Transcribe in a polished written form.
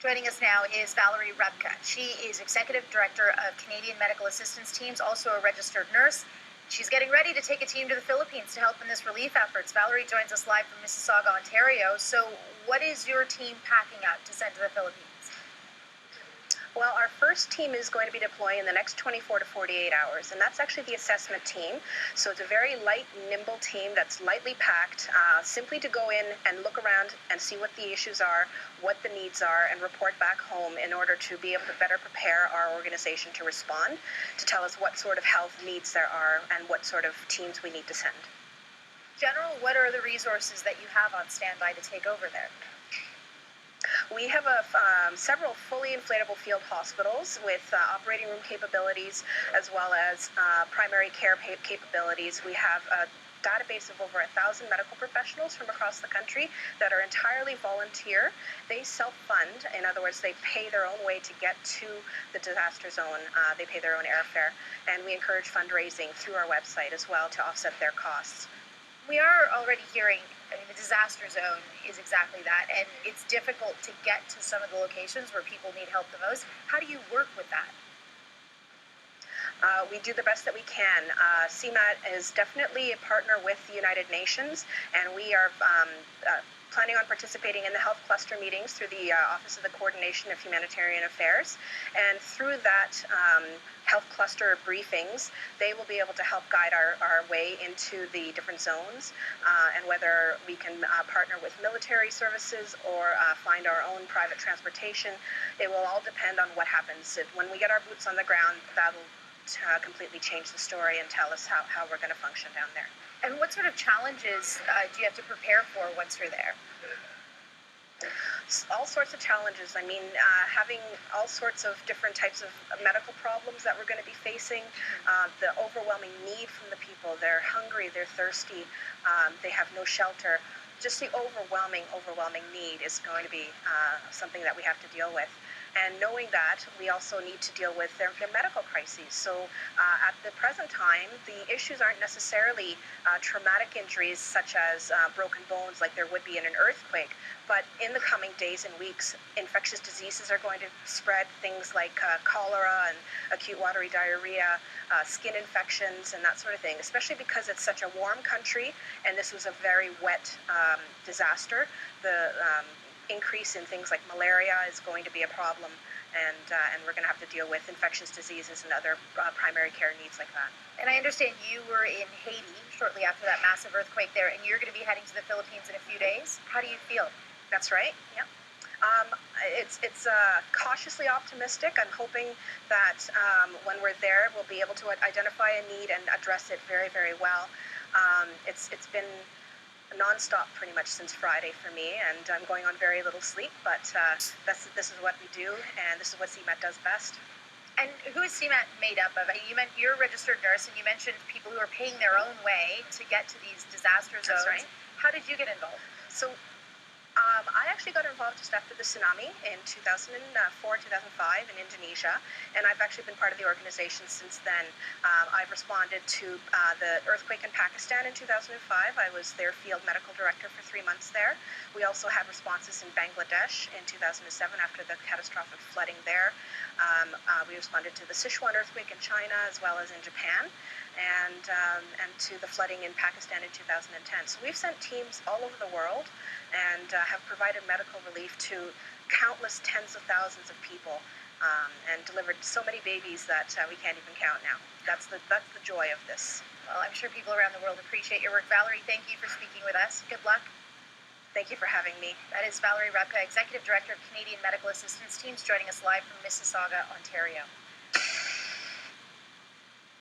Joining us now is Valerie Repka. She is Executive Director of Canadian Medical Assistance Teams, also a registered nurse. She's getting ready to take a team to the Philippines to help in this relief efforts. Valerie joins us live from Mississauga, Ontario. So what is your team packing up to send to the Philippines? Well, our first team is going to be deploying in the next 24 to 48 hours, and that's actually the assessment team. So it's a very light, nimble team that's lightly packed, simply to go in and look around and see what the issues are, what the needs are, and report back home in order to be able to better prepare our organization to respond, to tell us what sort of health needs there are and what sort of teams we need to send. General, what are the resources that you have on standby to take over there? We have several fully inflatable field hospitals with operating room capabilities as well as primary care capabilities. We have a database of over 1,000 medical professionals from across the country that are entirely volunteer. They self-fund. In other words, they pay their own way to get to the disaster zone. They pay their own airfare. And we encourage fundraising through our website as well to offset their costs. We are already hearing, the disaster zone is exactly that, and it's difficult to get to some of the locations where people need help the most. How do you work with that? We do the best that we can. CMAT is definitely a partner with the United Nations, and we are planning on participating in the health cluster meetings through the Office of the Coordination of Humanitarian Affairs. And through that health cluster briefings, they will be able to help guide our way into the different zones, and whether we can partner with military services or find our own private transportation. It will all depend on what happens. When we get our boots on the ground, that'll completely change the story and tell us how we're going to function down there. And what sort of challenges do you have to prepare for once you're there? All sorts of challenges. I mean, having all sorts of different types of medical problems that we're going to be facing, the overwhelming need from the people. They're hungry, they're thirsty, they have no shelter. Just the overwhelming need is going to be something that we have to deal with. And knowing that, we also need to deal with their medical crises. So at the present time, the issues aren't necessarily traumatic injuries such as broken bones like there would be in an earthquake. But in the coming days and weeks, infectious diseases are going to spread, things like cholera and acute watery diarrhea, skin infections, and that sort of thing, especially because it's such a warm country and this was a very wet disaster. The increase in things like malaria is going to be a problem, and we're going to have to deal with infectious diseases and other primary care needs like that. And I understand you were in Haiti shortly after that massive earthquake there, and you're going to be heading to the Philippines in a few days. How do you feel? That's right, yeah. It's cautiously optimistic. I'm hoping that when we're there, we'll be able to identify a need and address it very, very well. It's been nonstop pretty much since Friday for me, and I'm going on very little sleep, but this is what we do, and this is what CMAT does best. And who is CMAT made up of? You're a registered nurse, and you mentioned people who are paying their own way to get to these disaster zones. That's right. How did you get involved? So I actually got involved just after the tsunami in 2004, 2005 in Indonesia, and I've actually been part of the organization since then. I've responded to the earthquake in Pakistan in 2005. I was their field medical director for 3 months there. We also had responses in Bangladesh in 2007 after the catastrophic flooding there. We responded to the Sichuan earthquake in China as well as in Japan, and to the flooding in Pakistan in 2010. So we've sent teams all over the world and have provided medical relief to countless tens of thousands of people, and delivered so many babies that we can't even count now. That's the joy of this. Well, I'm sure people around the world appreciate your work. Valerie, thank you for speaking with us. Good luck. Thank you for having me. That is Valerie Repka, Executive Director of Canadian Medical Assistance Teams, joining us live from Mississauga, Ontario.